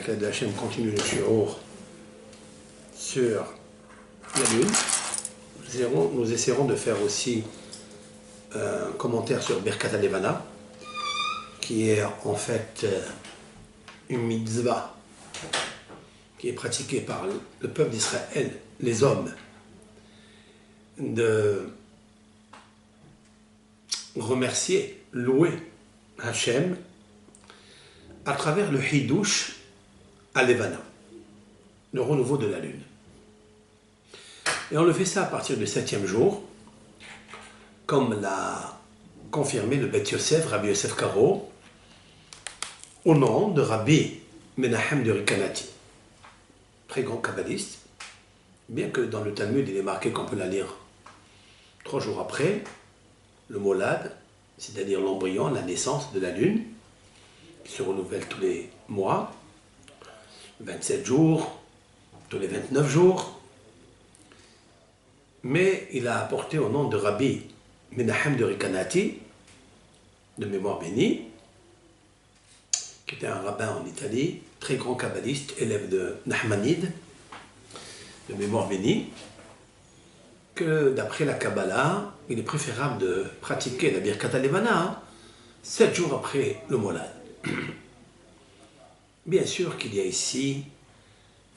qu'Aide Hachem continue le shiur sur la lune. Nous essaierons de faire aussi un commentaire sur Birkat HaLevana, qui est en fait une mitzvah qui est pratiquée par le peuple d'Israël, les hommes, de remercier, louer Hachem à travers le Hidush HaLevana, le renouveau de la lune. Et on le fait ça à partir du 7e jour, comme l'a confirmé le Beth Yosef, Rabbi Yosef Karo, au nom de Rabbi Menahem de Rekanati, très grand kabbaliste, bien que dans le Talmud il est marqué qu'on peut la lire 3 jours après, le Molad, c'est-à-dire l'embryon, la naissance de la lune, qui se renouvelle tous les mois, 27 jours, tous les 29 jours. Mais il a apporté au nom de Rabbi Menahem de Rekanati, de mémoire bénie, qui était un rabbin en Italie, très grand kabbaliste, élève de Nachmanide, de mémoire bénie, que d'après la Kabbalah, il est préférable de pratiquer la Birkat HaLevana 7 jours après le Molad. Bien sûr qu'il y a ici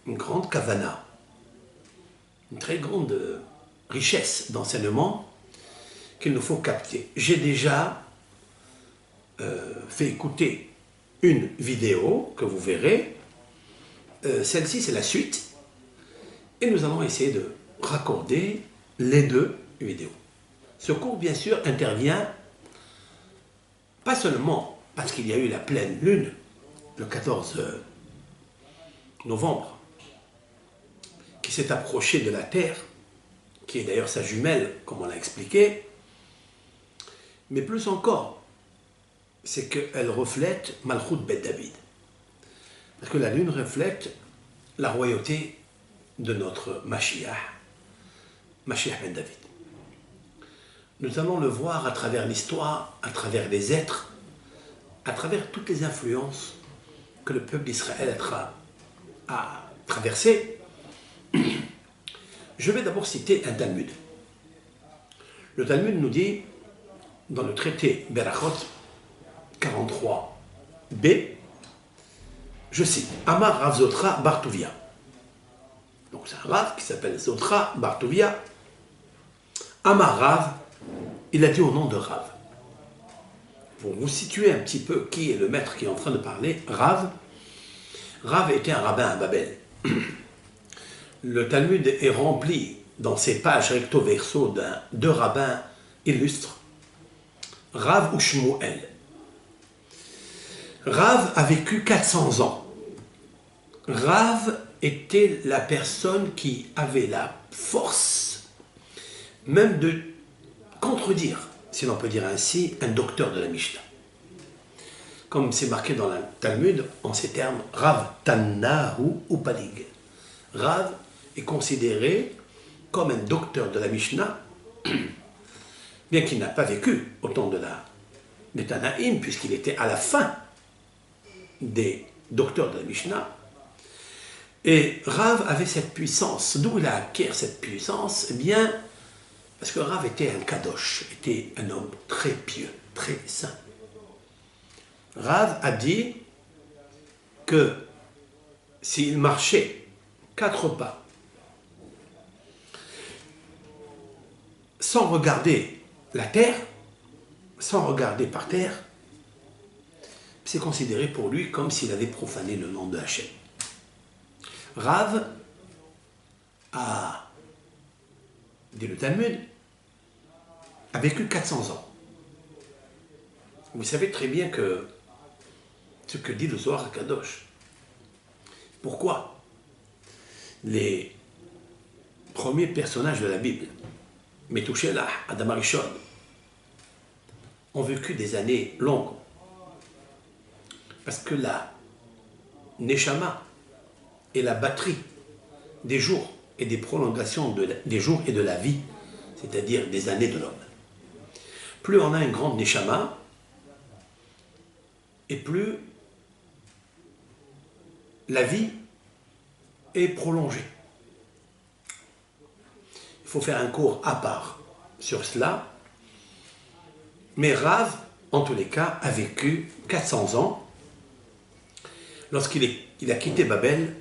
une grande kavana, une très grande richesse d'enseignement qu'il nous faut capter. J'ai déjà fait écouter une vidéo que vous verrez. Celle-ci, c'est la suite. Et nous allons essayer de raccorder les deux vidéos. Ce cours, bien sûr, intervient pas seulement parce qu'il y a eu la pleine lune le 14 novembre, qui s'est approchée de la Terre, qui est d'ailleurs sa jumelle, comme on l'a expliqué, mais plus encore, c'est qu'elle reflète Malchut Bet David. Parce que la lune reflète la royauté de notre Mashiach, Mashiach Ben David. Nous allons le voir à travers l'histoire, à travers les êtres, à travers toutes les influences que le peuple d'Israël a traversées. Je vais d'abord citer un Talmud. Le Talmud nous dit, dans le traité Berachot 43b, je cite, Amar Rav Zotra bar Tuvia. Donc c'est un Rav qui s'appelle Zotra bar Tuvia. Amar Rav, il a dit au nom de Rav. Pour vous situer un petit peu qui est le maître qui est en train de parler, Rav était un rabbin à Babel. Le Talmud est rempli dans ses pages recto verso de rabbins illustres, Rav ou Shmuel. Rav a vécu 400 ans. Rav était la personne qui avait la force même de contredire, si l'on peut dire ainsi, un docteur de la Mishnah. Comme c'est marqué dans le Talmud, en ces termes, Rav Tannahu Upalig. Rav est considéré comme un docteur de la Mishnah, bien qu'il n'a pas vécu au temps des Tanaïm, puisqu'il était à la fin des docteurs de la Mishnah. Et Rav avait cette puissance. D'où il a acquis cette puissance? Eh bien, parce que Rav était un kadosh, était un homme très pieux, très saint. Rav a dit que s'il marchait 4 pas sans regarder la terre, sans regarder par terre, c'est considéré pour lui comme s'il avait profané le nom de Hachem. Rav a, dit le Talmud, a vécu 400 ans. Vous savez très bien que ce que dit le Zohar Kadosh. Pourquoi les premiers personnages de la Bible, Methuselah, Adam Arishon, ont vécu des années longues? Parce que la Neshama est la batterie des jours et des prolongations des jours et de la vie, c'est-à-dire des années de l'homme. Plus on a une grande Neshama, et plus la vie est prolongée. Il faut faire un cours à part sur cela. Mais Rav, en tous les cas, a vécu 400 ans lorsqu'il a quitté Babel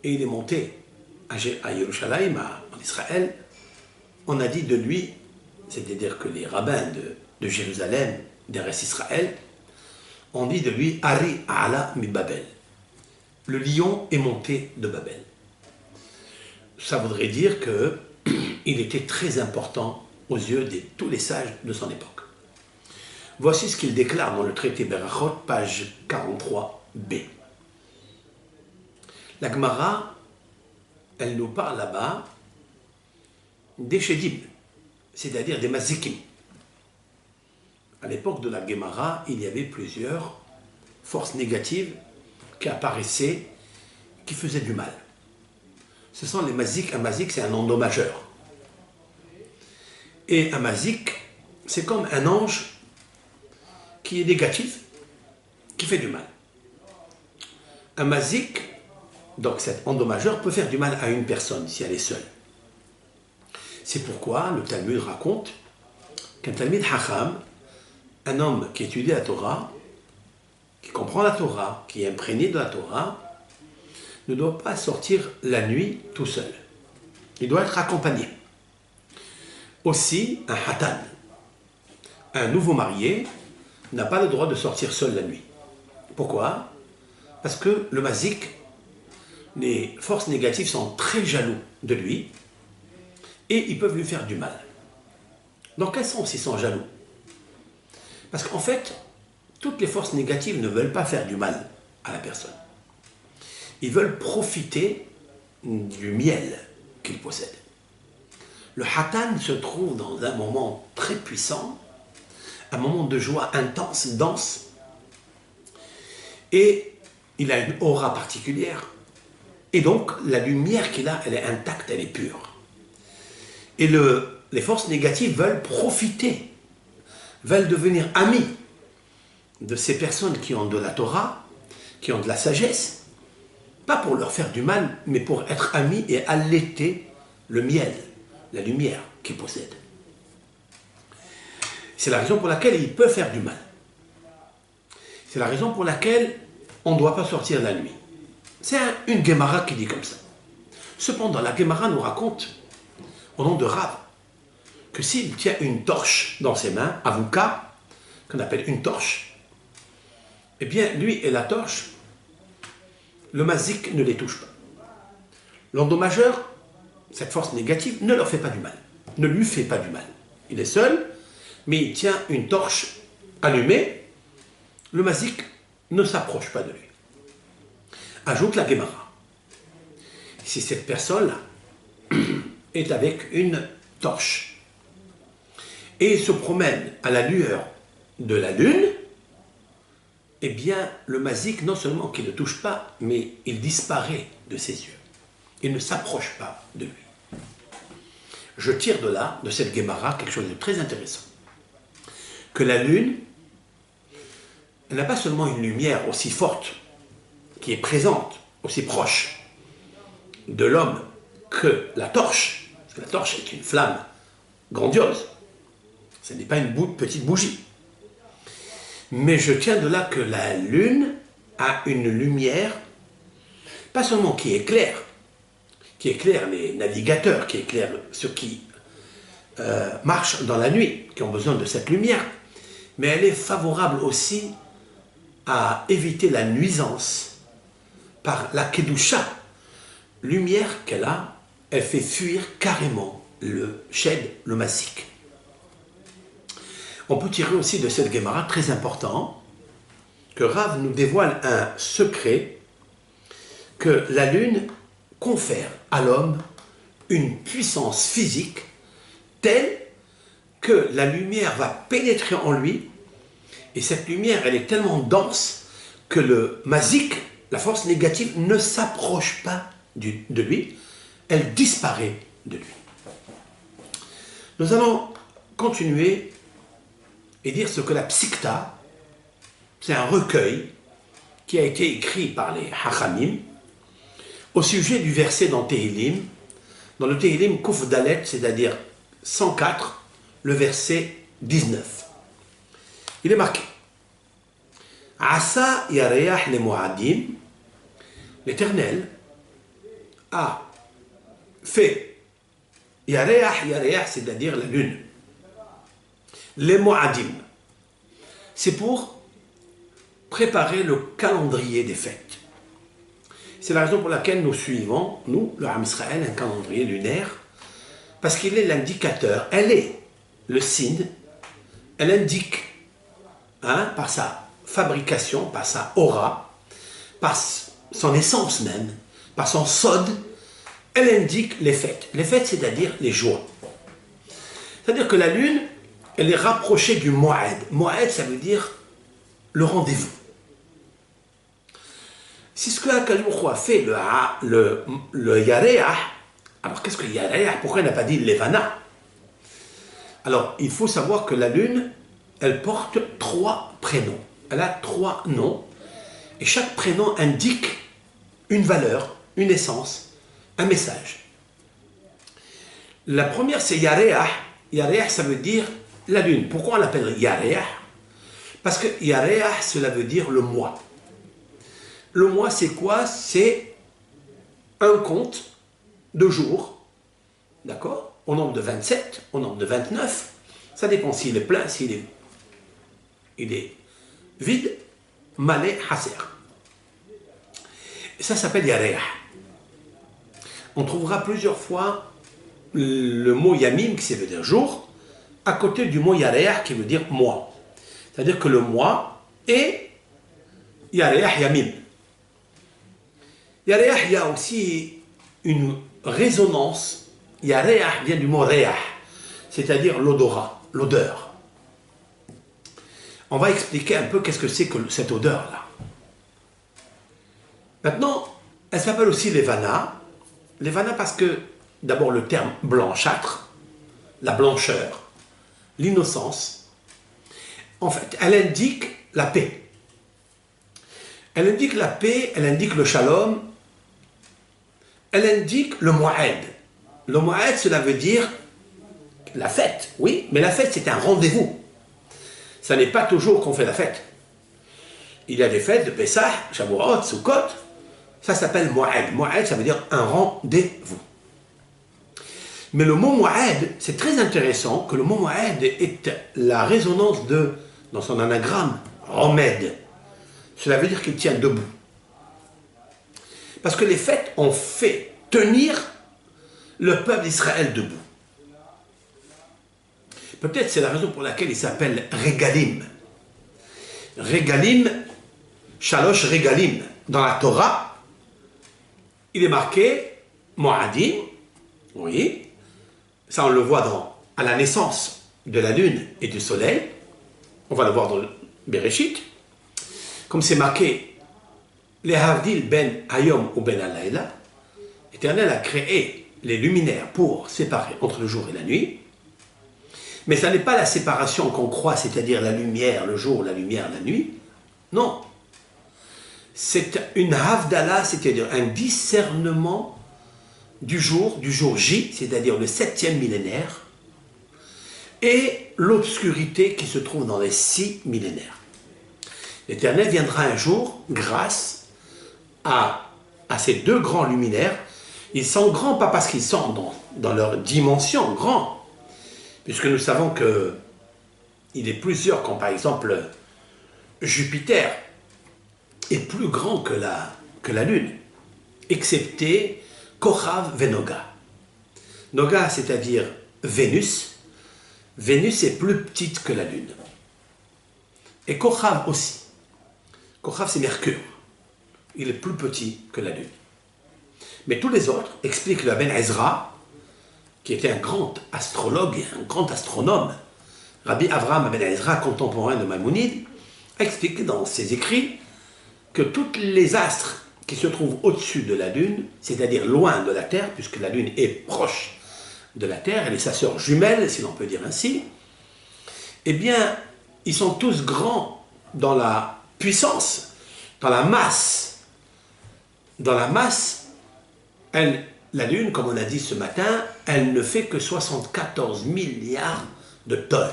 et il est monté à Yerushalayim, en Israël. On a dit de lui, c'est-à-dire que les rabbins de Jérusalem, d'Eretz Israël, on dit de lui Ari Ala mi Babel. Le lion est monté de Babel. Ça voudrait dire qu'il était très important aux yeux de tous les sages de son époque. Voici ce qu'il déclare dans le traité Berachot, page 43b. La Gemara, elle nous parle là-bas des Shedim, c'est-à-dire des Mazikim. À l'époque de la Gemara, il y avait plusieurs forces négatives qui apparaissaient, qui faisaient du mal. Ce sont les Mazik. Un Mazik, c'est un endommageur. Et un Mazik, c'est comme un ange qui est négatif, qui fait du mal. Un Mazik, donc cet endommageur, peut faire du mal à une personne si elle est seule. C'est pourquoi le Talmud raconte qu'un Talmid Hacham, un homme qui étudie la Torah, qui comprend la Torah, qui est imprégné de la Torah, ne doit pas sortir la nuit tout seul. Il doit être accompagné. Aussi, un Hatan, un nouveau marié, n'a pas le droit de sortir seul la nuit. Pourquoi? Parce que le Mazik, les forces négatives sont très jaloux de lui et ils peuvent lui faire du mal. Dans quel sens ils sont jaloux? Parce qu'en fait, toutes les forces négatives ne veulent pas faire du mal à la personne. Ils veulent profiter du miel qu'ils possèdent. Le Hatan se trouve dans un moment très puissant, un moment de joie intense, dense, et il a une aura particulière. Et donc, la lumière qu'il a, elle est intacte, elle est pure. Et les forces négatives veulent profiter, veulent devenir amis de ces personnes qui ont de la Torah, qui ont de la sagesse, pas pour leur faire du mal, mais pour être amis et allaiter le miel, la lumière qu'ils possèdent. C'est la raison pour laquelle ils peuvent faire du mal. C'est la raison pour laquelle on ne doit pas sortir la nuit. C'est une Gemara qui dit comme ça. Cependant, la Gemara nous raconte, au nom de Rav, que s'il tient une torche dans ses mains, avouka, qu'on appelle une torche, eh bien, lui et la torche, le mazik ne les touche pas. L'endommageur, cette force négative, ne leur fait pas du mal, ne lui fait pas du mal. Il est seul, mais il tient une torche allumée, le mazik ne s'approche pas de lui. Ajoute la Gemara. Si cette personne-là est avec une torche et se promène à la lueur de la lune, eh bien, le mazik, non seulement qu'il ne touche pas, mais il disparaît de ses yeux. Il ne s'approche pas de lui. Je tire de là, de cette Gemara, quelque chose de très intéressant. Que la lune, elle n'a pas seulement une lumière aussi forte, qui est présente, aussi proche de l'homme que la torche, parce que la torche est une flamme grandiose, ce n'est pas une petite bougie. Mais je tiens de là que la lune a une lumière, pas seulement qui éclaire les navigateurs, qui éclaire ceux qui marchent dans la nuit, qui ont besoin de cette lumière, mais elle est favorable aussi à éviter la nuisance par la kedusha, lumière qu'elle a, elle fait fuir carrément le shed, le mazik. On peut tirer aussi de cette Gemara, très important, que Rav nous dévoile un secret, que la lune confère à l'homme une puissance physique telle que la lumière va pénétrer en lui, et cette lumière, elle est tellement dense que le mazik, la force négative, ne s'approche pas de lui, elle disparaît de lui. Nous allons continuer et dire ce que la psikta, c'est un recueil qui a été écrit par les Hachamim au sujet du verset dans Tehillim, dans le Tehillim Kouf Dalet, c'est-à-dire 104, le verset 19. Il est marqué Asa yareach le Moadim, l'Éternel a fait yareach, c'est-à-dire la lune, les Moadim. C'est pour préparer le calendrier des fêtes. C'est la raison pour laquelle nous suivons, nous, le Ham Israël, un calendrier lunaire, parce qu'il est l'indicateur, elle est le signe, elle indique, par sa fabrication, par sa aura, par son essence même, par son sod, elle indique les fêtes. Les fêtes, c'est-à-dire les jours. C'est-à-dire que la lune, elle est rapprochée du Mo'ed. Mo'ed, ça veut dire le rendez-vous. C'est ce que Akadosh Baruch Hu a fait, le Yareach. Alors, qu'est-ce que le Yareach? Pourquoi il n'a pas dit Levana? Alors, il faut savoir que la lune, elle porte 3 prénoms. Elle a 3 noms. Et chaque prénom indique une valeur, une essence, un message. La première, c'est Yareach. Yareach, ça veut dire la lune. Pourquoi on l'appelle Yareach? Parce que Yareach, cela veut dire le mois. Le mois, c'est quoi? C'est un compte de jours, d'accord? Au nombre de 27, au nombre de 29. Ça dépend s'il est plein, s'il est vide. Malé, Haser. Ça s'appelle Yareach. On trouvera plusieurs fois le mot Yamim, qui veut dire jour, à côté du mot Yareach, qui veut dire mois. C'est-à-dire que le mois est Yareach Yamim. Yareach, il y a aussi une résonance. Yareach vient du mot Reach, c'est-à-dire l'odorat, l'odeur. On va expliquer un peu qu'est-ce que c'est que cette odeur-là. Maintenant, elle s'appelle aussi Levana. Levana parce que, d'abord, le terme blanchâtre, la blancheur, l'innocence, en fait, elle indique la paix. Elle indique la paix, elle indique le shalom, elle indique le Mo'ed. Le Mo'ed, cela veut dire la fête, oui, mais la fête, c'est un rendez-vous. Ça n'est pas toujours qu'on fait la fête. Il y a des fêtes de Pessah, Shavuot, Sukkot, ça s'appelle Mo'ed. Mo'ed, ça veut dire un rendez-vous. Mais le mot Mo'ed, c'est très intéressant que le mot Mo'ed est la résonance de, dans son anagramme, Romed. Cela veut dire qu'il tient debout. Parce que les fêtes ont fait tenir le peuple d'Israël debout. Peut-être c'est la raison pour laquelle il s'appelle Regalim. Regalim, Shalosh Regalim. Dans la Torah, il est marqué Mo'adim, oui, ça on le voit à la naissance de la lune et du soleil, on va le voir dans le Bereshit, comme c'est marqué les Havdil ben Hayom ou ben Alayla, l'Éternel a créé les luminaires pour séparer entre le jour et la nuit, mais ça n'est pas la séparation qu'on croit, c'est-à-dire la lumière, le jour, la lumière, la nuit, non. C'est une Havdalah, c'est-à-dire un discernement du jour J, c'est-à-dire le 7e millénaire, et l'obscurité qui se trouve dans les 6 millénaires. L'Éternel viendra un jour, grâce à ces 2 grands luminaires. Ils sont grands, pas parce qu'ils sont dans leur dimension grands, puisque nous savons qu'il est plusieurs, comme par exemple Jupiter est plus grand que la Lune, excepté Kochav Venoga. Noga, c'est-à-dire Vénus. Vénus est plus petite que la Lune. Et Kochav aussi. Kochav, c'est Mercure. Il est plus petit que la Lune. Mais tous les autres expliquent le Ben Ezra, qui était un grand astrologue et un grand astronome. Rabbi Avraham Ben Ezra, contemporain de Maïmonide, explique dans ses écrits que tous les astres qui se trouvent au-dessus de la Lune, c'est-à-dire loin de la Terre, puisque la Lune est proche de la Terre, elle est sa sœur jumelle, si l'on peut dire ainsi, eh bien, ils sont tous grands dans la puissance Dans la masse, la Lune, comme on a dit ce matin, elle ne fait que 74 milliards de tonnes.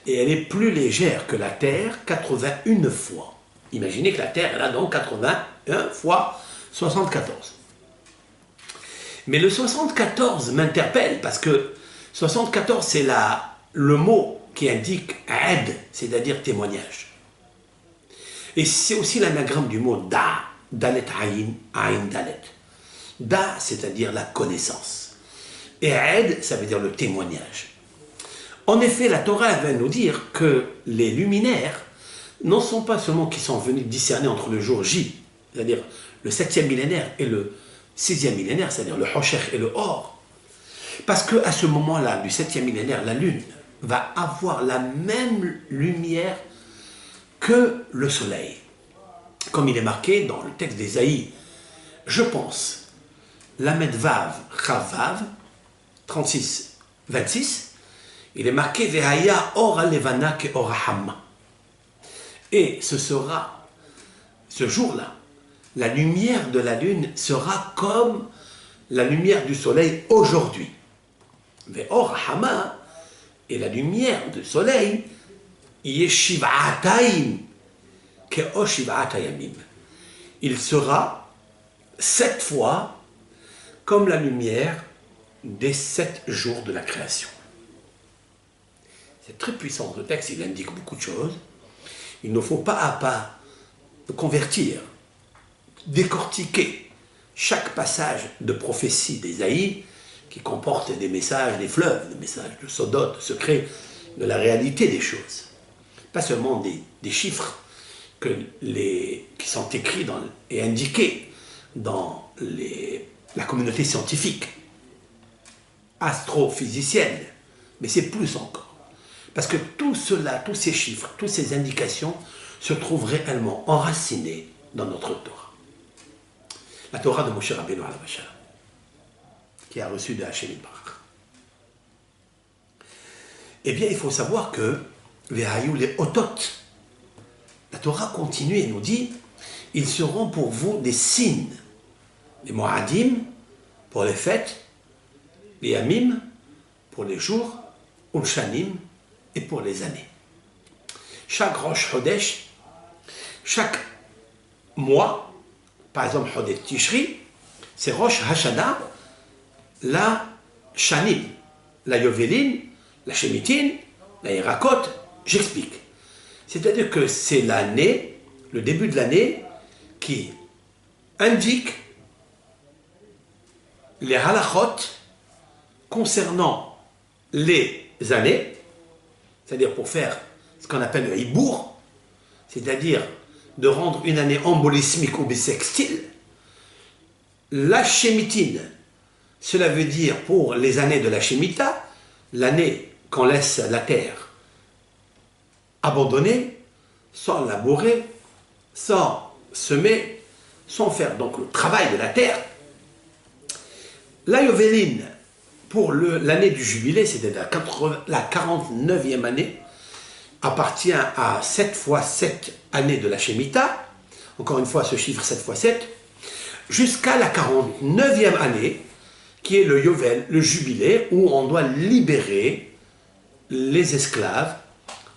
Et elle est plus légère que la Terre 81 fois. Imaginez que la Terre, elle a donc 81 fois 74. Mais le 74 m'interpelle parce que 74, c'est le mot qui indique aide, c'est-à-dire témoignage. Et c'est aussi l'anagramme du mot da, dalet ayin, ayin dalet. Da, c'est-à-dire la connaissance. Et aide, ça veut dire le témoignage. En effet, la Torah va nous dire que les luminaires ne sont pas seulement qui sont venus discerner entre le jour J, c'est-à-dire le 7e millénaire et le 6e millénaire, c'est-à-dire le Hoshech et le Or. Parce qu'à ce moment-là, du 7e millénaire, la Lune va avoir la même lumière que le Soleil. Comme il est marqué dans le texte d'Ésaïe, je pense, Lamed Vav, Chavav, 36, 26, il est marqué Vehaya Or Alevana ke Or Hamma. Et ce sera, ce jour-là, la lumière de la lune sera comme la lumière du soleil aujourd'hui. Ve'or Hama, et la lumière du soleil, Yeshiv'ataim, ke'o shiv'atayamim. Il sera 7 fois comme la lumière des 7 jours de la création. C'est très puissant, ce texte, il indique beaucoup de choses. Il ne faut pas à pas convertir, décortiquer chaque passage de prophétie d'Ésaïe qui comporte des messages, des fleuves, des messages de Sodot, de secrets, de la réalité des choses. Pas seulement des chiffres qui sont écrits et indiqués dans la communauté scientifique, astrophysicienne, mais c'est plus encore. Parce que tout cela, tous ces chiffres, toutes ces indications se trouvent réellement enracinés dans notre Torah. La Torah de Moshe Rabbeinu alayhi salam, qui a reçu de Hachem Yitbarach. Eh bien, il faut savoir que Vehayu les Otot, la Torah continue et nous dit, ils seront pour vous des signes, les Moadim pour les fêtes, les Yamim pour les jours, Ulshanim et pour les années. Chaque Rosh Chodesh, chaque mois, par exemple Chodesh Tishri, c'est Rosh Hashanah, la Shanim, la Yovelin, la Shemitin, la Yerakot, j'explique. C'est-à-dire que c'est l'année, le début de l'année, qui indique les halachot concernant les années, c'est-à-dire pour faire ce qu'on appelle le hibour, c'est-à-dire de rendre une année embolismique ou bissextile. La Shemitine, cela veut dire pour les années de la Shemitah, l'année qu'on laisse la terre abandonnée, sans labourer, sans semer, sans faire donc le travail de la terre. La Yoveline, pour l'année du jubilé, c'est-à-dire la 49e année, appartient à 7 fois 7 années de la Shemitah, encore une fois ce chiffre 7 fois 7, jusqu'à la 49e année, qui est le Yovel, le jubilé, où on doit libérer les esclaves,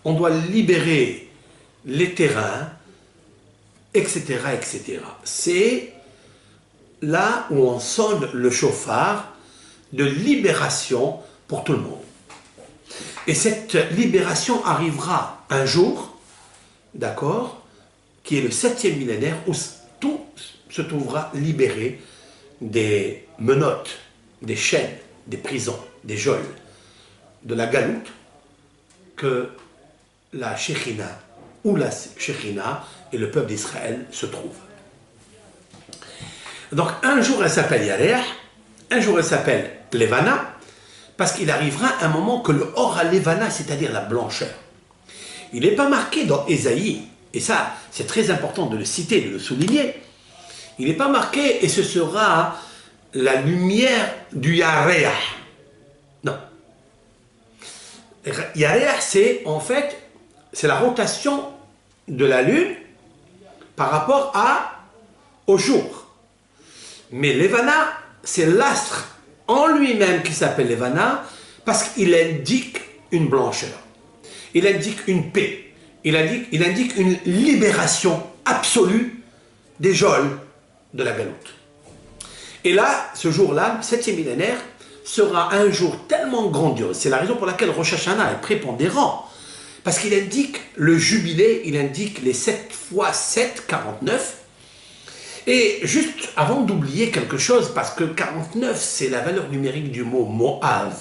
on doit libérer les terrains, etc., etc. C'est là où on sonne le chauffard de libération pour tout le monde. Et cette libération arrivera un jour, d'accord, qui est le 7e millénaire, où tout se trouvera libéré des menottes, des chaînes, des prisons, des geôles, de la galoute, que la Shekhinah ou la Shekhinah et le peuple d'Israël se trouvent. Donc un jour elle s'appelle Yareach, un jour elle s'appelle Levana, parce qu'il arrivera un moment que le Or à Levana, c'est-à-dire la blancheur, il n'est pas marqué dans Ésaïe, et ça c'est très important de le citer, de le souligner, il n'est pas marqué et ce sera la lumière du Yareach. Non. Yareach, c'est en fait, c'est la rotation de la lune par rapport au jour. Mais Levana, c'est l'astre en lui-même qui s'appelle Levana parce qu'il indique une blancheur. Il indique une paix. Il indique une libération absolue des geôles de la galoute. Et là, ce jour-là, 7e millénaire, sera un jour tellement grandiose. C'est la raison pour laquelle Rosh Hashanah est prépondérant. Parce qu'il indique le jubilé, il indique les 7 fois 7, 49. Et juste avant d'oublier quelque chose, parce que 49, c'est la valeur numérique du mot Moav.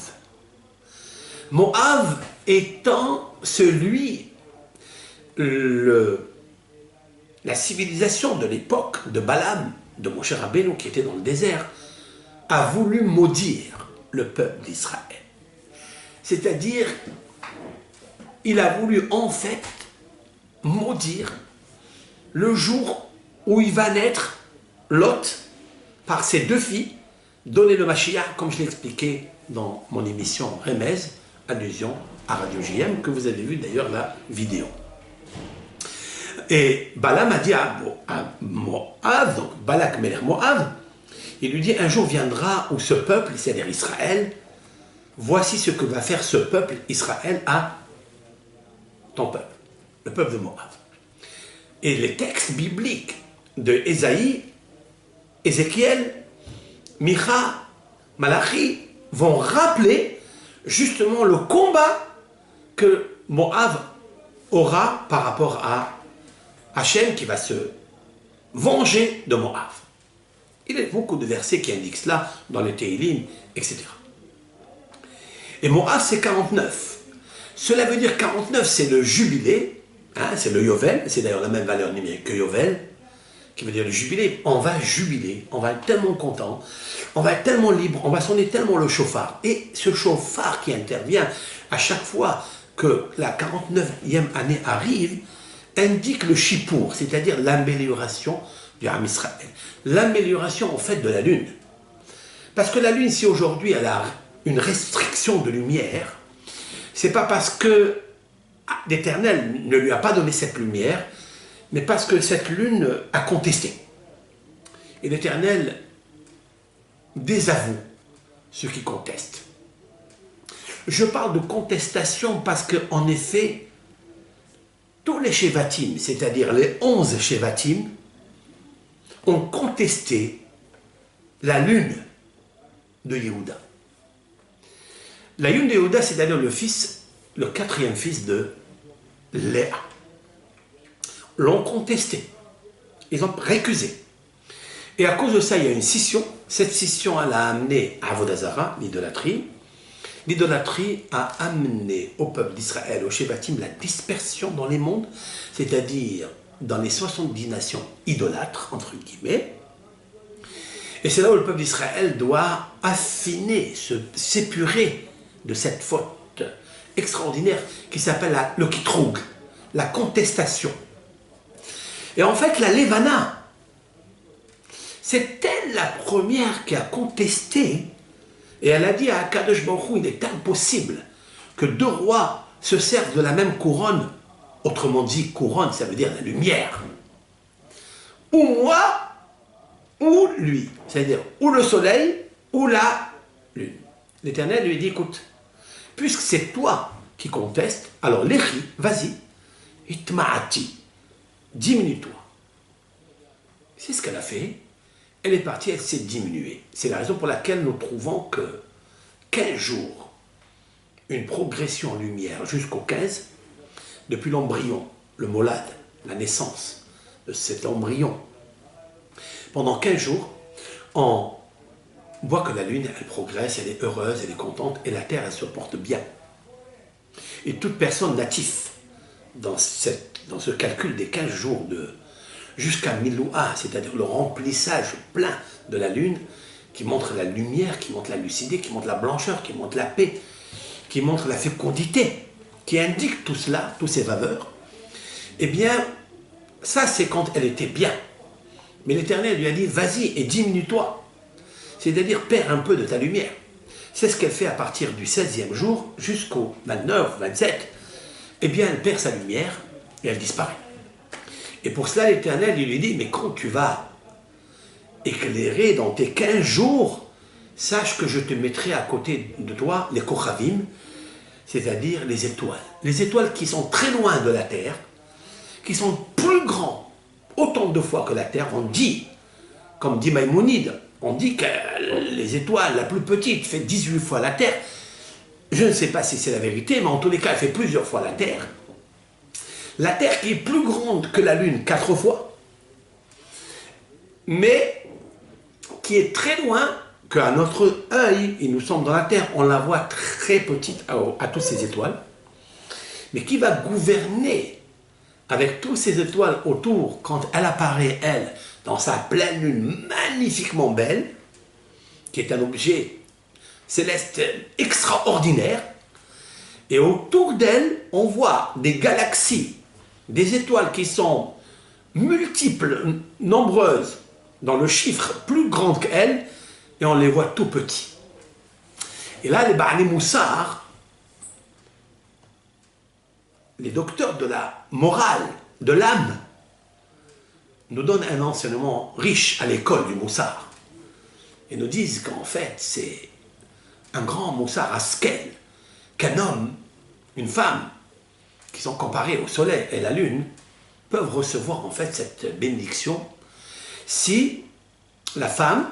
Moav étant la civilisation de l'époque de Balaam, de Moshe Rabbeinu qui était dans le désert, a voulu maudire le peuple d'Israël. C'est-à-dire, il a voulu en fait maudire le jour où il va naître Lot par ses 2 filles, donner le Mashiach, comme je l'ai expliqué dans mon émission Remez, allusion à Radio JM, que vous avez vu d'ailleurs la vidéo. Et Balaam a dit à Moab, donc Balak Melech Moab, il lui dit, un jour viendra où ce peuple, c'est-à-dire Israël, voici ce que va faire ce peuple Israël à ton peuple, le peuple de Moab. Et les textes bibliques de Ésaïe, Ézéchiel, Micha, Malachi vont rappeler justement le combat que Moab aura par rapport à Hachem qui va se venger de Moab. Il y a beaucoup de versets qui indiquent cela dans les Téhilim, etc. Et Moab, c'est 49. Cela veut dire 49, c'est le jubilé, hein, c'est le Yovel, c'est d'ailleurs la même valeur numérique que Yovel, qui veut dire le jubilé. On va jubiler, on va être tellement content, on va être tellement libre, on va sonner tellement le chauffard. Et ce chauffard qui intervient à chaque fois que la 49e année arrive, indique le Shippour, c'est-à-dire l'amélioration du Ham Israël. L'amélioration en fait de la Lune. Parce que la Lune, si aujourd'hui elle a une restriction de lumière, c'est pas parce que l'Éternel ne lui a pas donné cette lumière, mais parce que cette Lune a contesté. Et l'Éternel désavoue ceux qui contestent. Je parle de contestation parce qu'en effet, tous les Shevatim, c'est-à-dire les 11 Shevatim, ont contesté la lune de Yehuda. La lune de Yehuda, c'est d'ailleurs le 4e fils de Léa. L'ont contesté. Ils ont récusé. Et à cause de ça, il y a une scission. Cette scission, elle a amené à Avodazara, l'idolâtrie. L'idolâtrie a amené au peuple d'Israël, au Shevatim, la dispersion dans les mondes, c'est-à-dire dans les 70 nations idolâtres, entre guillemets. Et c'est là où le peuple d'Israël doit affiner, s'épurer de cette faute extraordinaire qui s'appelle le kitroug, la contestation. Et en fait, la Levana, c'est elle la première qui a contesté. Et elle a dit à Akadosh Baruch Hu, il est impossible que 2 rois se servent de la même couronne. Autrement dit, couronne, ça veut dire la lumière. Ou moi, ou lui. C'est-à-dire, ou le soleil, ou la lune. L'Éternel lui dit, écoute, puisque c'est toi qui contestes, alors l'échi, vas-y, itma'ati, diminue-toi. C'est ce qu'elle a fait. Elle est partie, elle s'est diminuée. C'est la raison pour laquelle nous trouvons que 15 jours, une progression en lumière jusqu'au 15, depuis l'embryon, le molad, la naissance de cet embryon. Pendant 15 jours, on voit que la lune, elle progresse, elle est heureuse, elle est contente, et la terre, elle se porte bien. Et toute personne native, dans ce calcul des 15 jours jusqu'à Miloua, c'est-à-dire le remplissage plein de la lune, qui montre la lumière, qui montre la lucidité, qui montre la blancheur, qui montre la paix, qui montre la fécondité, qui indique tout cela, tous ces faveurs, eh bien, ça c'est quand elle était bien. Mais l'Éternel lui a dit, vas-y et diminue-toi. C'est-à-dire, perds un peu de ta lumière. C'est ce qu'elle fait à partir du 16e jour jusqu'au 29, 27. Eh bien, elle perd sa lumière et elle disparaît. Et pour cela, l'Éternel, il lui dit, mais quand tu vas éclairer dans tes 15 jours, sache que je te mettrai à côté de toi les Kochavim, c'est-à-dire les étoiles. Les étoiles qui sont très loin de la terre, qui sont plus grands, autant de fois que la terre. On dit, comme dit Maïmonide, on dit que les étoiles, la plus petite, fait 18 fois la terre. Je ne sais pas si c'est la vérité, mais en tous les cas, elle fait plusieurs fois la terre. La terre qui est plus grande que la lune 4 fois, mais qui est très loin, qu'à notre œil, et nous sommes dans la terre, on la voit très petite à toutes ces étoiles, mais qui va gouverner avec toutes ces étoiles autour, quand elle apparaît, elle, dans sa pleine lune magnifiquement belle, qui est un objet céleste extraordinaire, et autour d'elle, on voit des galaxies, des étoiles qui sont multiples, nombreuses, dans le chiffre plus grand qu'elle, et on les voit tout petits. Et là, les Ba'ali Moussar, les docteurs de la morale, de l'âme, nous donnent un enseignement riche à l'école du Moussar. Et nous disent qu'en fait, c'est un grand Moussar askel, qu'un homme, une femme, qui sont comparés au soleil et la lune, peuvent recevoir en fait cette bénédiction si la femme,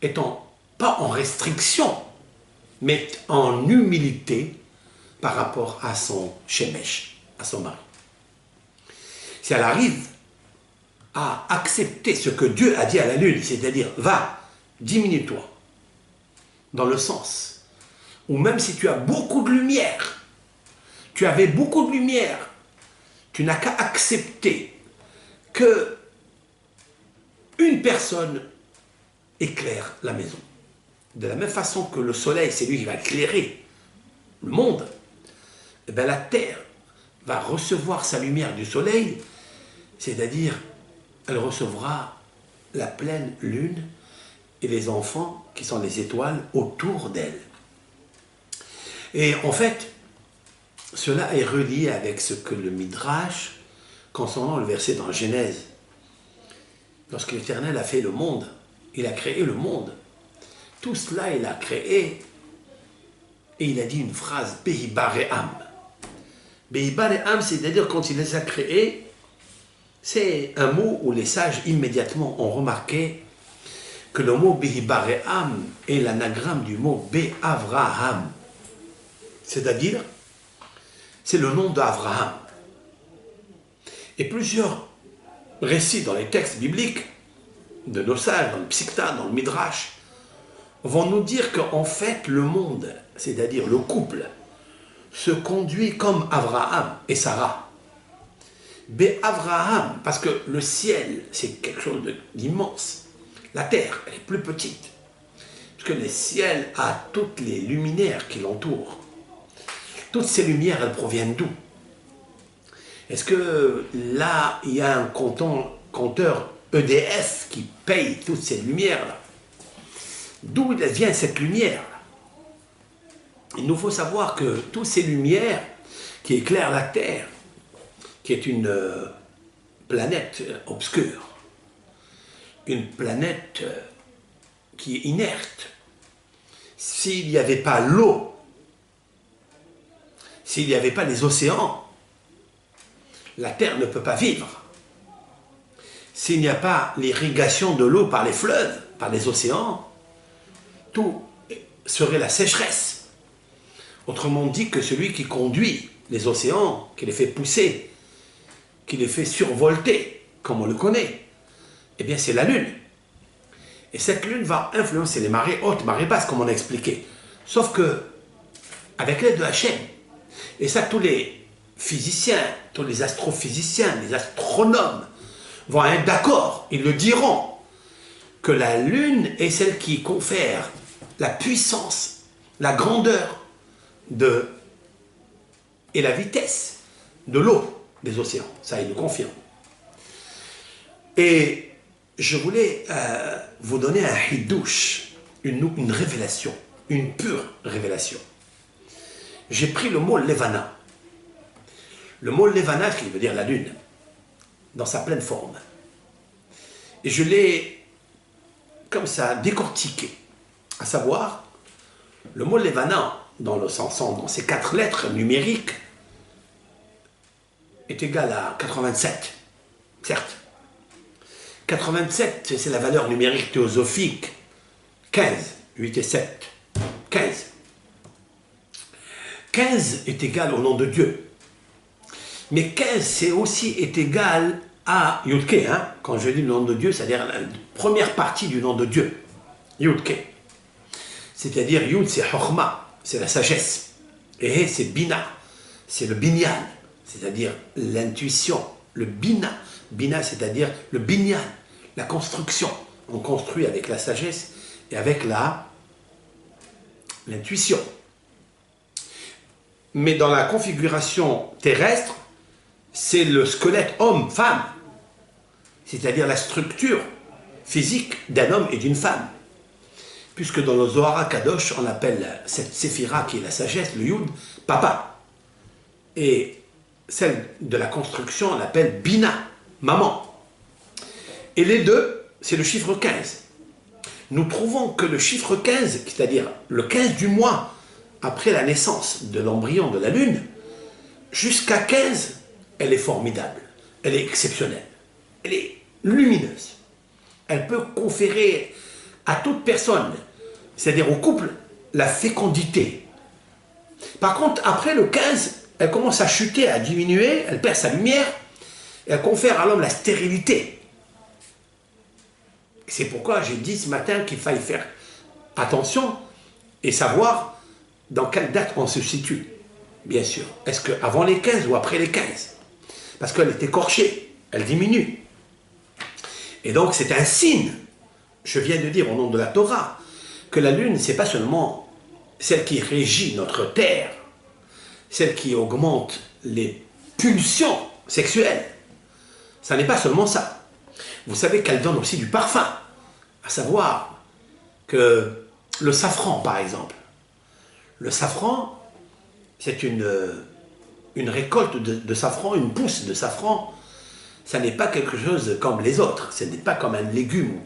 étant pas en restriction, mais en humilité par rapport à son shemesh, à son mari. Si elle arrive à accepter ce que Dieu a dit à la lune, c'est-à-dire va, diminue-toi, dans le sens où même si tu as beaucoup de lumière, tu avais beaucoup de lumière, tu n'as qu'à accepter que une personne éclaire la maison. De la même façon que le soleil, c'est lui qui va éclairer le monde, et bien la terre va recevoir sa lumière du soleil, c'est-à-dire elle recevra la pleine lune et les enfants qui sont les étoiles autour d'elle. Et en fait, cela est relié avec ce que le Midrash, concernant le verset dans Genèse, lorsque l'Éternel a fait le monde, il a créé le monde. Tout cela, il a créé, et il a dit une phrase, Behi Bare'am. Behi Bare'am, c'est-à-dire quand il les a créés, c'est un mot où les sages immédiatement ont remarqué que le mot Behi Bare'am est l'anagramme du mot Be'avraham. C'est-à-dire, c'est le nom d'Avraham. Et plusieurs récits dans les textes bibliques, de nos sages, dans le Psikta, dans le Midrash, vont nous dire qu'en fait, le monde, c'est-à-dire le couple, se conduit comme Avraham et Sarah. Avraham, parce que le ciel, c'est quelque chose d'immense. La terre, elle est plus petite. Parce que le ciel a toutes les luminaires qui l'entourent. Toutes ces lumières, elles proviennent d'où? Est-ce que là, il y a un compteur EDF qui paye toutes ces lumières-là? D'où vient cette lumière? Il nous faut savoir que toutes ces lumières qui éclairent la Terre, qui est une planète obscure, une planète qui est inerte, s'il n'y avait pas l'eau, s'il n'y avait pas les océans, la Terre ne peut pas vivre. S'il n'y a pas l'irrigation de l'eau par les fleuves, par les océans, tout serait la sécheresse. Autrement dit que celui qui conduit les océans, qui les fait pousser, qui les fait survolter, comme on le connaît, eh bien c'est la Lune. Et cette Lune va influencer les marées hautes, marées basses, comme on a expliqué. Sauf que, avec l'aide de Hachem, et ça tous les physiciens, tous les astrophysiciens, les astronomes vont être d'accord, ils le diront, que la Lune est celle qui confère la puissance, la grandeur et la vitesse de l'eau des océans. Ça, il le confirme. Et je voulais vous donner un hidouche, une révélation, une pure révélation. J'ai pris le mot Levana. Le mot Levana, qui veut dire la lune. dans sa pleine forme. Et je l'ai, comme ça, décortiqué. À savoir, le mot Levana, dans ses 4 lettres numériques, est égal à 87, certes. 87, c'est la valeur numérique théosophique. 15, 8 et 7, 15. 15 est égal au nom de Dieu. Mais 15, c'est aussi est égal à Yudke. Hein? Quand je dis le nom de Dieu, c'est-à-dire la première partie du nom de Dieu. Yudke. C'est-à-dire Yud, c'est Chokhma, c'est la sagesse. Et He, c'est Bina, c'est le binyan, c'est-à-dire l'intuition. Le Bina, Bina, c'est-à-dire le binyan, la construction. On construit avec la sagesse et avec l'intuition. Mais dans la configuration terrestre, c'est le squelette homme-femme, c'est-à-dire la structure physique d'un homme et d'une femme. Puisque dans le Zohar Kadosh, on appelle cette séphira qui est la sagesse, le Yud, papa. Et celle de la construction, on l'appelle Bina, maman. Et les deux, c'est le chiffre 15. Nous trouvons que le chiffre 15, c'est-à-dire le 15 du mois, après la naissance de l'embryon de la Lune, jusqu'à 15, elle est formidable, elle est exceptionnelle, elle est lumineuse. Elle peut conférer à toute personne, c'est-à-dire au couple, la fécondité. Par contre, après le 15, elle commence à chuter, à diminuer, elle perd sa lumière, et elle confère à l'homme la stérilité. C'est pourquoi j'ai dit ce matin qu'il fallait faire attention et savoir dans quelle date on se situe, bien sûr. Est-ce qu'avant les 15 ou après les 15? Parce qu'elle est écorchée, elle diminue. Et donc c'est un signe, je viens de dire au nom de la Torah, que la lune, c'est pas seulement celle qui régit notre terre, celle qui augmente les pulsions sexuelles. Ça n'est pas seulement ça. Vous savez qu'elle donne aussi du parfum, à savoir que le safran, par exemple. Le safran, c'est une récolte de safran, une pousse de safran. Ça n'est pas quelque chose comme les autres. Ce n'est pas comme un légume ou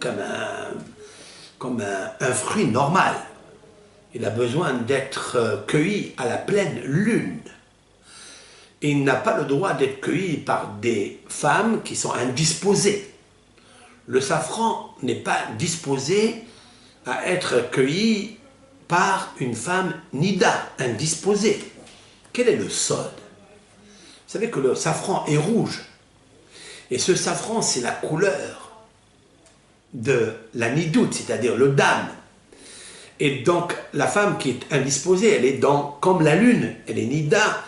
comme un fruit normal. Il a besoin d'être cueilli à la pleine lune. Et il n'a pas le droit d'être cueilli par des femmes qui sont indisposées. Le safran n'est pas disposé à être cueilli par une femme nida, indisposée. Quel est le sod? Vous savez que le safran est rouge. Et ce safran, c'est la couleur de la nidoute, c'est-à-dire le dam. Et donc, la femme qui est indisposée, elle est comme la lune, elle est nida,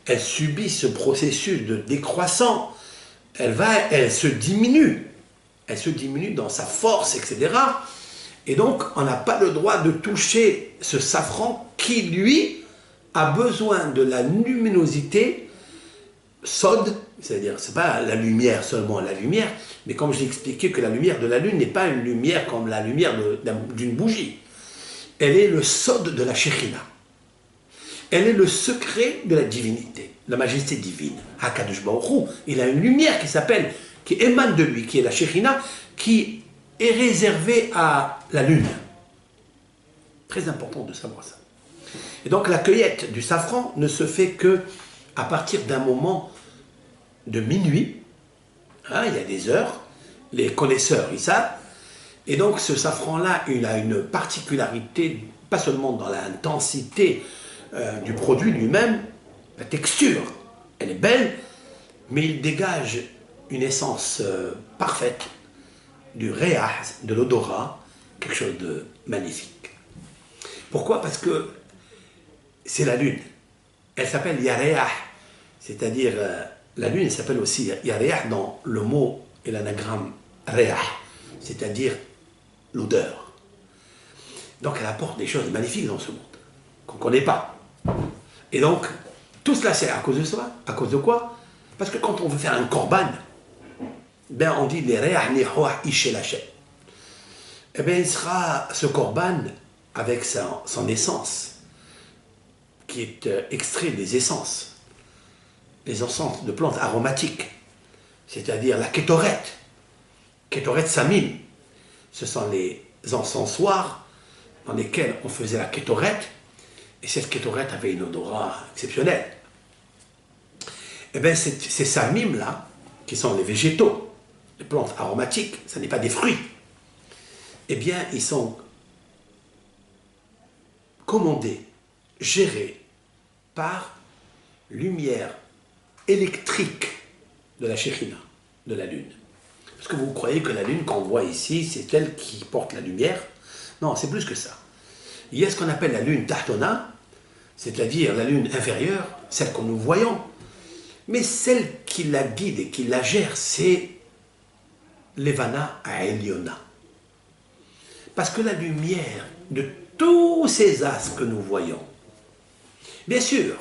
elle subit ce processus de décroissant, elle se diminue. Elle se diminue dans sa force, etc. Et donc, on n'a pas le droit de toucher ce safran qui, lui, a besoin de la luminosité sod, c'est-à-dire, ce n'est pas la lumière seulement, la lumière, mais comme je l'ai expliqué que la lumière de la lune n'est pas une lumière comme la lumière d'une bougie. Elle est le sod de la Shekhinah. Elle est le secret de la divinité, la majesté divine. HaKadosh Baruch Hu, il a une lumière qui émane de lui, qui est la Shekhinah, qui est réservée à la lune. Très important de savoir ça. Et donc la cueillette du safran ne se fait que à partir d'un moment de minuit. Hein, il y a des heures, les connaisseurs ils savent. Et donc ce safran-là, il a une particularité, pas seulement dans l'intensité du produit lui-même, la texture, elle est belle, mais il dégage une essence parfaite du réah, de l'odorat, quelque chose de magnifique. Pourquoi? Parce que c'est la lune. Elle s'appelle Yareah, c'est-à-dire la lune s'appelle aussi Yareah dans le mot et l'anagramme Réah, c'est-à-dire l'odeur. Donc elle apporte des choses magnifiques dans ce monde, qu'on ne connaît pas. Et donc, tout cela c'est à cause de ça. À cause de quoi? Parce que quand on veut faire un korban, ben on dit les Réah nihoah ishel Hashem. Eh bien il sera ce korban avec son essence, qui est extrait des essences de plantes aromatiques. c'est-à-dire la Kétoret. Kétoret Samim. Ce sont les encensoirs dans lesquels on faisait la Kétoret, et cette Kétoret avait une odorat exceptionnelle. Et bien ces Samim-là, qui sont les végétaux, les plantes aromatiques, ce n'est pas des fruits, eh bien ils sont commandés, gérés par lumière électrique de la Shekhinah, de la lune. Parce que vous croyez que la lune qu'on voit ici, c'est elle qui porte la lumière? Non, c'est plus que ça. Il y a ce qu'on appelle la lune Tahtona, c'est-à-dire la lune inférieure, celle que nous voyons, mais celle qui la guide et qui la gère, c'est l'Evana Eliona. Parce que la lumière de tous ces astres que nous voyons, bien sûr,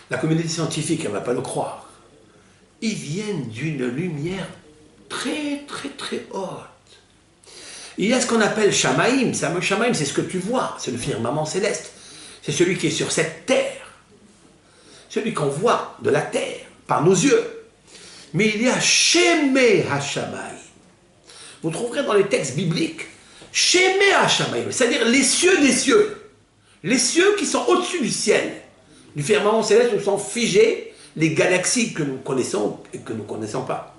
la communauté scientifique, elle ne va pas le croire, ils viennent d'une lumière très très très haute. Il y a ce qu'on appelle Shamaïm. Shamaïm, c'est ce que tu vois, c'est le firmament céleste. C'est celui qui est sur cette terre, celui qu'on voit de la terre par nos yeux. Mais il y a Shemé HaShamayim. Vous trouverez dans les textes bibliques Shemé HaShamayim, c'est-à-dire les cieux des cieux. Les cieux qui sont au-dessus du ciel, du firmament céleste où sont figées les galaxies que nous connaissons et que nous ne connaissons pas.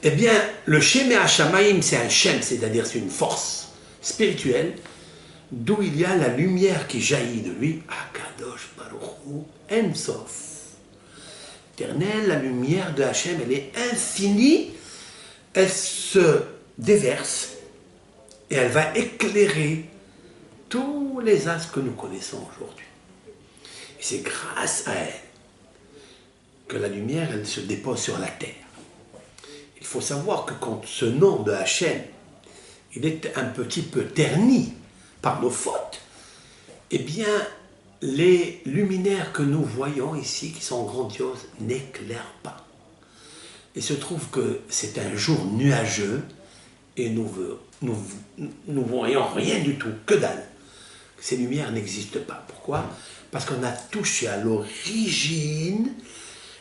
Eh bien, le Shemé HaShamayim, c'est un Shem, c'est-à-dire c'est une force spirituelle, d'où il y a la lumière qui jaillit de lui, Akadosh Baruch Hu En Sof. Éternel, la lumière de Hachem, elle est infinie, elle se déverse et elle va éclairer tous les astres que nous connaissons aujourd'hui. Et c'est grâce à elle que la lumière, elle se dépose sur la terre. Il faut savoir que quand ce nom de Hachem, il est un petit peu terni par nos fautes, eh bien, les luminaires que nous voyons ici, qui sont grandioses, n'éclairent pas. Il se trouve que c'est un jour nuageux et nous voyons rien du tout, que dalle. Ces lumières n'existent pas. Pourquoi? Parce qu'on a touché à l'origine,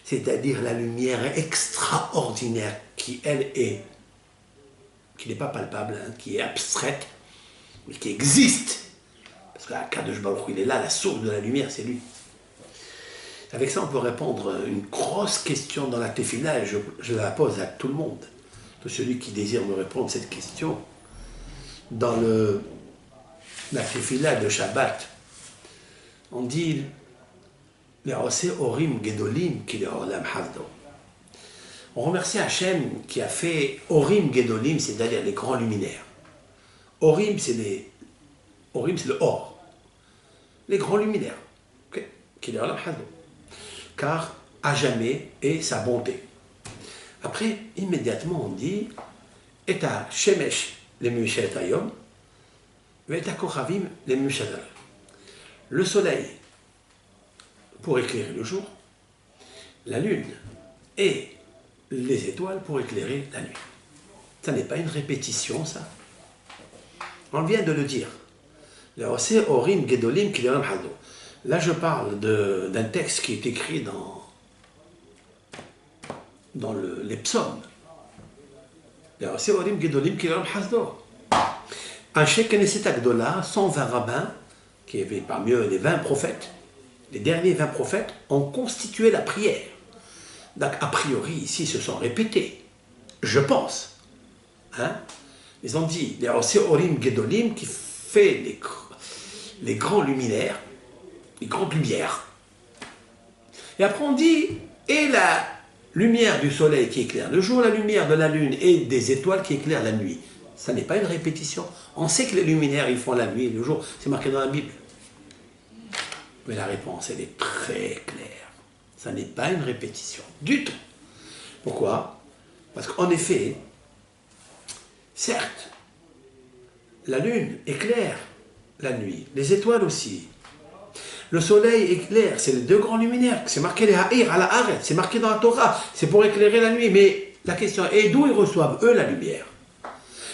c'est-à-dire la lumière extraordinaire qui, elle, qui n'est pas palpable, hein, qui est abstraite, mais qui existe. Parce que Akadosh Baruch Hu, il est là, la source de la lumière, c'est lui. Avec ça, on peut répondre à une grosse question dans la Tefila, et je la pose à tout le monde. Tout celui qui désire me répondre à cette question. Dans la Tefila de Shabbat, on dit les Osé Orim Gedolim qui les Olam Hazdo. On remercie Hachem qui a fait Orim Gedolim, c'est-à-dire les grands luminaires. Orim, c'est le or. Les grands luminaires. Okay. Qui les Olam Hazdo. Car à jamais est sa bonté. Après, immédiatement, on dit Et à Shemesh les Mushet Ayom, et à Kochavim les Mushet Ayom. Le soleil pour éclairer le jour, la lune et les étoiles pour éclairer la nuit. Ça n'est pas une répétition, ça. On vient de le dire. Là, je parle d'un texte qui est écrit dans les psaumes. Un Sheikh Knesset Agdola, 120 rabbins, qui avaient parmi eux les 20 prophètes, les derniers 20 prophètes, ont constitué la prière. Donc, a priori, ici, se sont répétés. Je pense. Hein? Ils ont dit, il y a aussi Orim Gedolim qui fait les grands luminaires, les grandes lumières. Et après, on dit, et la lumière du soleil qui éclaire le jour, la lumière de la lune et des étoiles qui éclairent la nuit. Ça n'est pas une répétition. On sait que les luminaires, ils font la nuit et le jour. C'est marqué dans la Bible. Mais la réponse, elle est très claire. Ça n'est pas une répétition du tout. Pourquoi? Parce qu'en effet, certes, la lune éclaire la nuit, les étoiles aussi. Le soleil éclaire, c'est les deux grands luminaires. C'est marqué les ha'ir, à la haret, c'est marqué dans la Torah. C'est pour éclairer la nuit. Mais la question est, d'où ils reçoivent, eux, la lumière?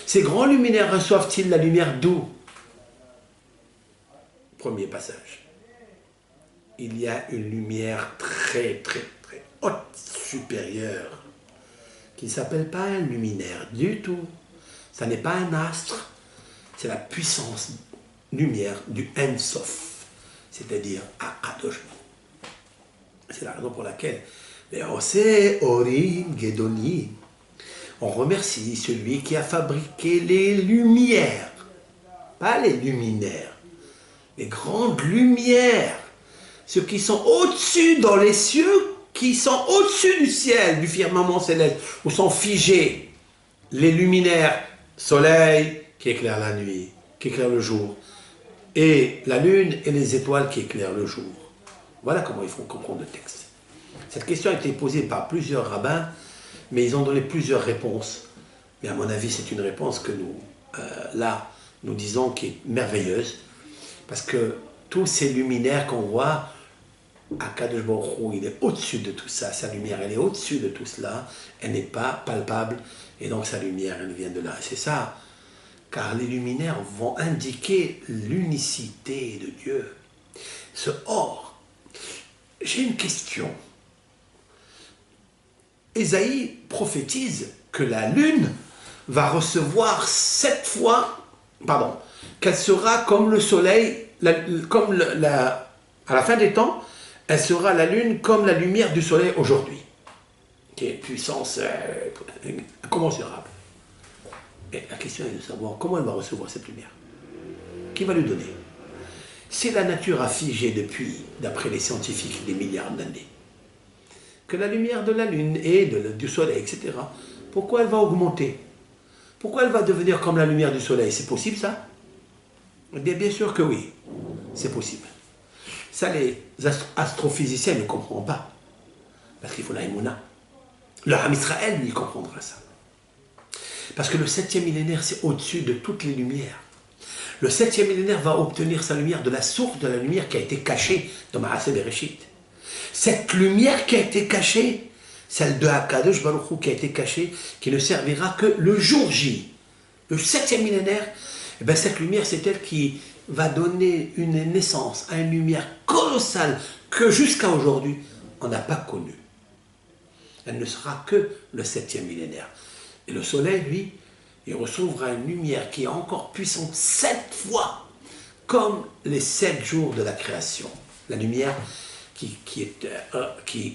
Ces grands luminaires reçoivent-ils la lumière d'où? Premier passage. Il y a une lumière très, très, très haute, supérieure, qui ne s'appelle pas un luminaire du tout. Ça n'est pas un astre, c'est la puissance lumière du En Sof, c'est-à-dire Akadosh. C'est la raison pour laquelle on remercie celui qui a fabriqué les lumières, pas les luminaires, les grandes lumières, ceux qui sont au-dessus dans les cieux, qui sont au-dessus du ciel, du firmament céleste, où sont figés les luminaires, soleil qui éclaire la nuit, qui éclaire le jour, et la lune et les étoiles qui éclairent le jour. Voilà comment il faut comprendre le texte. Cette question a été posée par plusieurs rabbins, mais ils ont donné plusieurs réponses. Mais à mon avis, c'est une réponse que nous, nous disons qui est merveilleuse, parce que tous ces luminaires qu'on voit, Akadosh Baruch Hu, il est au-dessus de tout ça, sa lumière, elle est au-dessus de tout cela, elle n'est pas palpable, et donc sa lumière, elle vient de là. C'est ça, car les luminaires vont indiquer l'unicité de Dieu. Ce or, j'ai une question. Ésaïe prophétise que la lune va recevoir 7 fois, qu'elle sera comme le soleil, à la fin des temps, elle sera la lune comme la lumière du soleil aujourd'hui, qui est puissance incommensurable. Et la question est de savoir comment elle va recevoir cette lumière. Qui va lui donner? Si la nature a figé depuis, d'après les scientifiques, des milliards d'années, que la lumière de la lune et du soleil, etc., pourquoi elle va augmenter? Pourquoi elle va devenir comme la lumière du soleil? C'est possible ça? Bien sûr que oui, c'est possible. Ça, les astrophysiciens ne comprennent pas, parce qu'il faut la Emouna. Le Ham Israël, lui, comprendra ça. Parce que le 7e millénaire, c'est au-dessus de toutes les lumières. Le 7e millénaire va obtenir sa lumière de la source de la lumière qui a été cachée dans Maaseh Bereshit. Cette lumière qui a été cachée, celle de Akadosh Baruch Hu qui a été cachée, qui ne servira que le jour J. Le 7e millénaire, eh bien cette lumière, c'est elle qui va donner une naissance à une lumière colossale que jusqu'à aujourd'hui, on n'a pas connue. Elle ne sera que le 7e millénaire. Et le soleil, lui, il recevra une lumière qui est encore puissante 7 fois, comme les 7 jours de la création. La lumière qui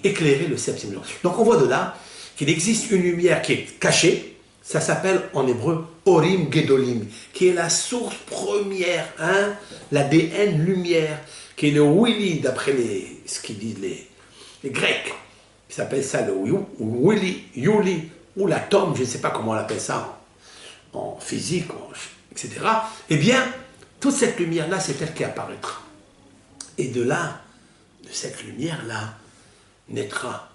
éclairait le 7e millénaire. Donc on voit de là qu'il existe une lumière qui est cachée, ça s'appelle en hébreu Orim Gedolim, qui est la source première, l'ADN lumière, qui est le Willy, d'après ce qu'ils disent les Grecs. Ils s'appellent ça le Willy, Yuli, ou l'atome, je ne sais pas comment on appelle ça en physique, etc. Eh bien, toute cette lumière-là, c'est elle qui apparaîtra. Et de là, de cette lumière-là, naîtra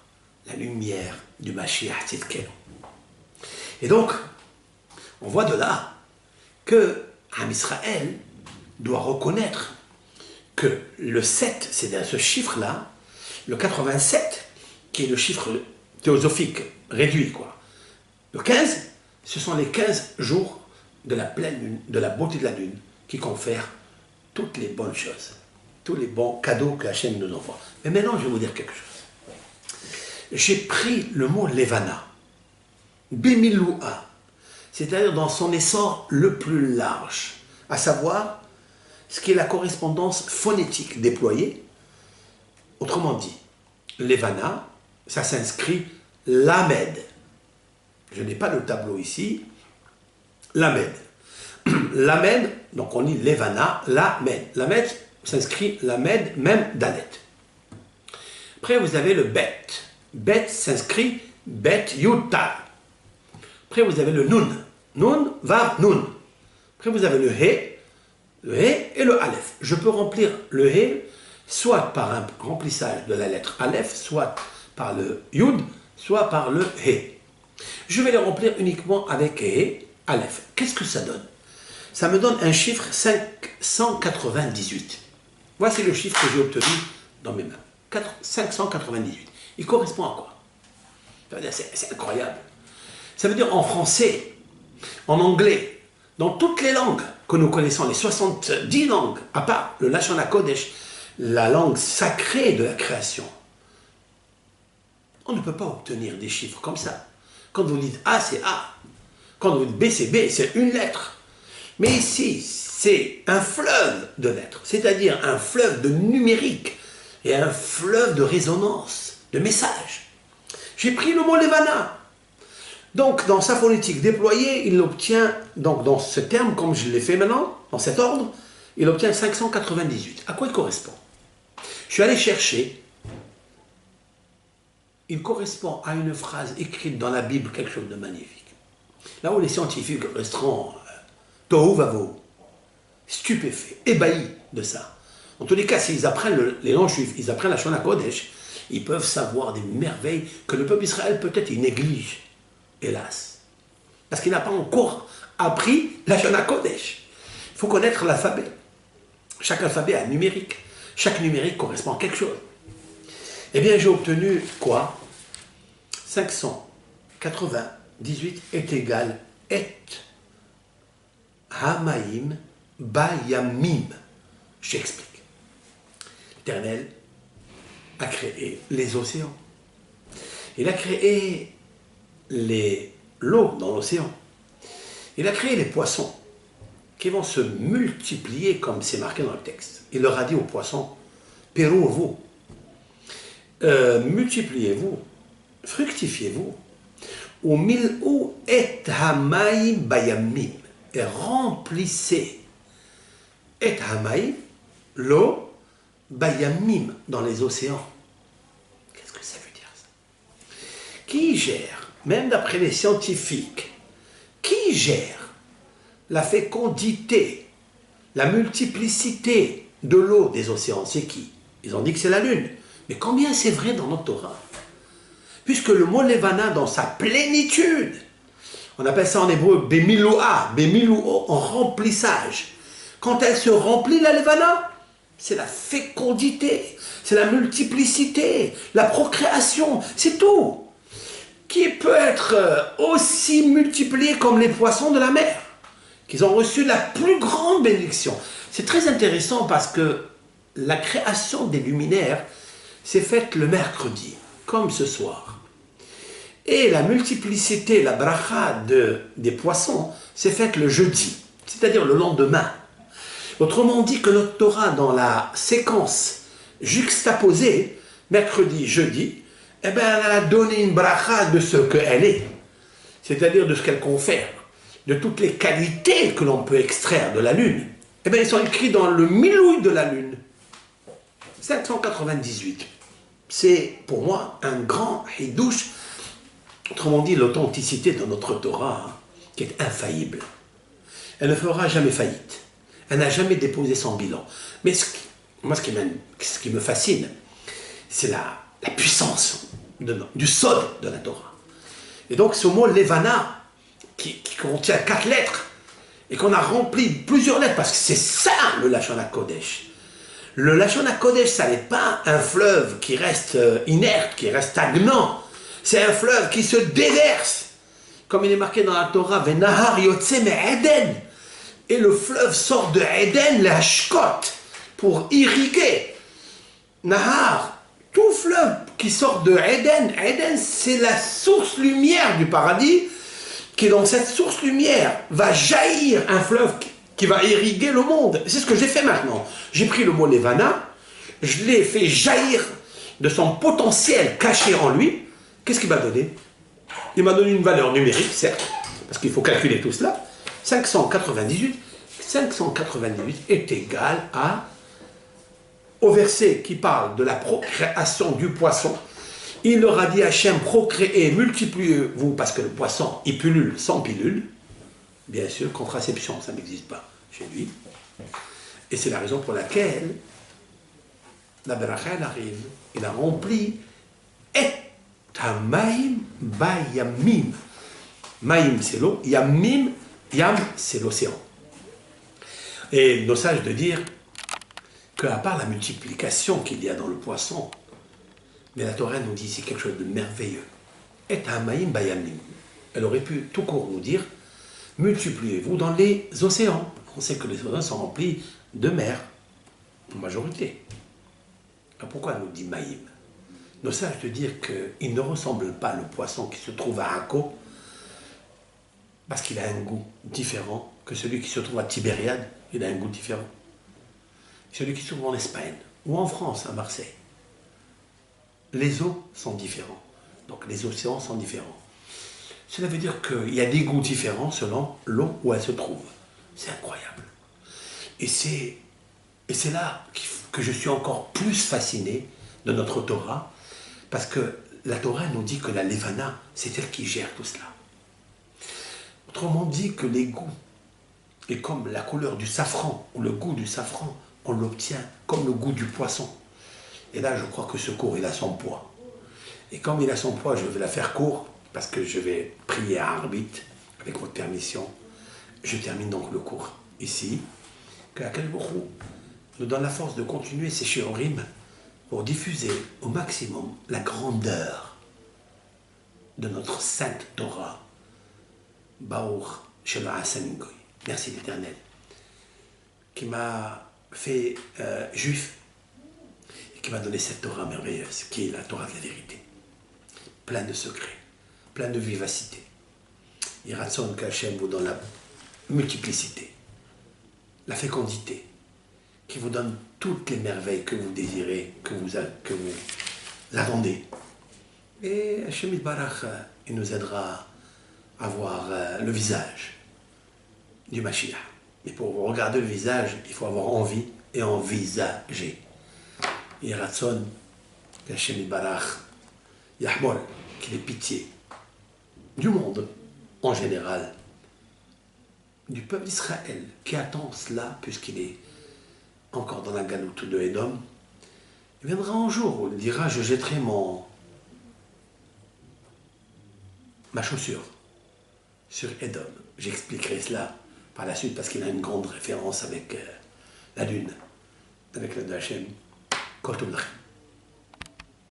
la lumière du Mashiach Tzidkenu. Et donc, on voit de là que Am Israël doit reconnaître que le 7, c'est ce chiffre-là, le 87, qui est le chiffre théosophique réduit, quoi. Le 15, ce sont les 15 jours de la pleine lune, de la beauté de la lune, qui confèrent toutes les bonnes choses, tous les bons cadeaux que Hachem nous envoie. Mais maintenant, je vais vous dire quelque chose. J'ai pris le mot Levana, Bimiloua, c'est-à-dire dans son essor le plus large, à savoir ce qui est la correspondance phonétique déployée. Autrement dit, Levana, ça s'inscrit Lamed. Je n'ai pas de tableau ici. Lamed. Lamed, donc on lit Levana, Lamed. Lamed s'inscrit Lamed, même Dalet. Après, vous avez le Bet. Bet s'inscrit Bet Yuta. Après, vous avez le Nun. Nun, Vav, Nun. Après, vous avez le He et le Aleph. Je peux remplir le He soit par un remplissage de la lettre Aleph, soit par le Yud, soit par le He. Je vais les remplir uniquement avec He, Aleph. Qu'est-ce que ça donne? Ça me donne un chiffre 598. Voici le chiffre que j'ai obtenu dans mes mains. 598. Il correspond à quoi? C'est incroyable. Ça veut dire en français, en anglais, dans toutes les langues que nous connaissons, les 70 langues, à part le Lashon HaKodesh, la langue sacrée de la création, on ne peut pas obtenir des chiffres comme ça. Quand vous dites A, c'est A. Quand vous dites B, c'est B, c'est une lettre. Mais ici, c'est un fleuve de lettres, c'est-à-dire un fleuve de numérique et un fleuve de résonance, de messages. J'ai pris le mot Levana. Donc, dans sa phonétique déployée, il obtient, donc dans ce terme, comme je l'ai fait maintenant, dans cet ordre, il obtient 598. À quoi il correspond? Je suis allé chercher. Il correspond à une phrase écrite dans la Bible, quelque chose de magnifique. Là où les scientifiques resteront tohu vavohu, stupéfaits, ébahis de ça. En tous les cas, s'ils apprennent les non-juifs, ils apprennent la Shona Kodesh, ils peuvent savoir des merveilles que le peuple d'Israël peut-être il néglige, hélas. Parce qu'il n'a pas encore appris la Shona Kodesh. Il faut connaître l'alphabet. Chaque alphabet a un numérique. Chaque numérique correspond à quelque chose. Eh bien, j'ai obtenu quoi? 598 est égal et hamaim bayamim. J'explique. L'Éternel a créé les océans. Il a créé l'eau dans l'océan. Il a créé les poissons qui vont se multiplier comme c'est marqué dans le texte. Il leur a dit aux poissons, pérouez-vous, multipliez-vous, fructifiez-vous, ou mil'u et hamaim bayamim, et remplissez et hamaim, l'eau, bayamim, dans les océans. Qu'est-ce que ça veut dire ça? Qui gère, même d'après les scientifiques, qui gère la fécondité, la multiplicité de l'eau des océans? C'est qui? Ils ont dit que c'est la Lune. Mais combien c'est vrai dans notre Torah? Puisque le mot Levana, dans sa plénitude, on appelle ça en hébreu Bemiloa, Bemilouo, en remplissage. Quand elle se remplit, la Levana, c'est la fécondité, c'est la multiplicité, la procréation, c'est tout. Qui peut être aussi multiplié comme les poissons de la mer, qu'ils ont reçu la plus grande bénédiction. C'est très intéressant parce que la création des luminaires s'est faite le mercredi, comme ce soir. Et la multiplicité, la bracha des poissons s'est faite le jeudi, c'est-à-dire le lendemain. Autrement dit que notre Torah, dans la séquence juxtaposée, mercredi, jeudi, eh bien, elle a donné une bracha de ce qu'elle est, c'est-à-dire de ce qu'elle confère, de toutes les qualités que l'on peut extraire de la Lune. Eh bien, ils sont écrits dans le milouï de la Lune. 598. C'est, pour moi, un grand hidouche, autrement dit, l'authenticité de notre Torah, hein, qui est infaillible. Elle ne fera jamais faillite. Elle n'a jamais déposé son bilan. Mais moi, ce qui me fascine, c'est la puissance du sod de la Torah. Et donc, ce mot Levana, qui contient 4 lettres, et qu'on a rempli plusieurs lettres, parce que c'est ça le Lashon HaKodesh. Le Lashon HaKodesh, ça n'est pas un fleuve qui reste inerte, qui reste stagnant. C'est un fleuve qui se déverse. Comme il est marqué dans la Torah, Venahar yotze me'Eden. Et le fleuve sort de Eden, la Shkot, pour irriguer. Nahar, tout fleuve qui sort de Eden, Eden c'est la source lumière du paradis, qui dans cette source lumière va jaillir un fleuve qui va irriguer le monde. C'est ce que j'ai fait maintenant. J'ai pris le mot Levana, je l'ai fait jaillir de son potentiel caché en lui. Qu'est-ce qu'il m'a donné? Il m'a donné une valeur numérique, certes, parce qu'il faut calculer tout cela. 598 est égal au verset qui parle de la procréation du poisson. Il leur a dit Hachem, procréez, multipliez-vous, parce que le poisson, il pullule sans pilule. Bien sûr, contraception, ça n'existe pas chez lui. Et c'est la raison pour laquelle la beracha, elle arrive. Il a rempli et hamaim bayamim. Maïm, c'est l'eau. Yamim, yam, c'est l'océan. Et nos sages de dire qu'à part la multiplication qu'il y a dans le poisson, mais la Torah nous dit c'est quelque chose de merveilleux. Et hamaim bayamim. Elle aurait pu tout court nous dire multipliez-vous dans les océans. On sait que les océans sont remplis de mer, en majorité. Alors pourquoi elle nous dit maïm? Nos sages de dire qu'il ne ressemble pas le poisson qui se trouve à Akko Parce qu'il a un goût différent que celui qui se trouve à Tibériade, il a un goût différent. Celui qui se trouve en Espagne ou en France, à Marseille. Les eaux sont différents. Donc les océans sont différents. Cela veut dire qu'il y a des goûts différents selon l'eau où elle se trouve. C'est incroyable. Et c'est là que je suis encore plus fasciné de notre Torah, parce que la Torah nous dit que la Levana, c'est elle qui gère tout cela. Autrement dit que les goûts, et comme la couleur du safran, ou le goût du safran, on l'obtient comme le goût du poisson. Et là, je crois que ce cours, il a son poids. Et comme il a son poids, je vais la faire court, parce que je vais prier à arbitre, avec votre permission. Je termine donc le cours ici. Que la Kadosh Baruch Hu nous donne la force de continuer ces shiurim pour diffuser au maximum la grandeur de notre sainte Torah. Baruch Shelo Asamin Goy. Merci l'Éternel, qui m'a fait juif et qui m'a donné cette Torah merveilleuse, qui est la Torah de la vérité. Plein de secrets, plein de vivacité. Yiratson qu'Hachem vous donne la multiplicité, la fécondité, qui vous donne toutes les merveilles que vous désirez, que vous attendez. Et Hachem Yitbarach, il nous aidera à voir le visage du Mashiach. Mais pour regarder le visage, il faut avoir envie et envisager. Yiratson qu'Hachem Yitbarach, Yahmol, qu'il ait pitié du monde en général, du peuple d'Israël qui attend cela, puisqu'il est encore dans la galoute de Édom. Il viendra un jour où il dira: je jetterai ma chaussure sur Édom. J'expliquerai cela par la suite, parce qu'il a une grande référence avec la lune, avec le Hachem. Kol Tov Lachem.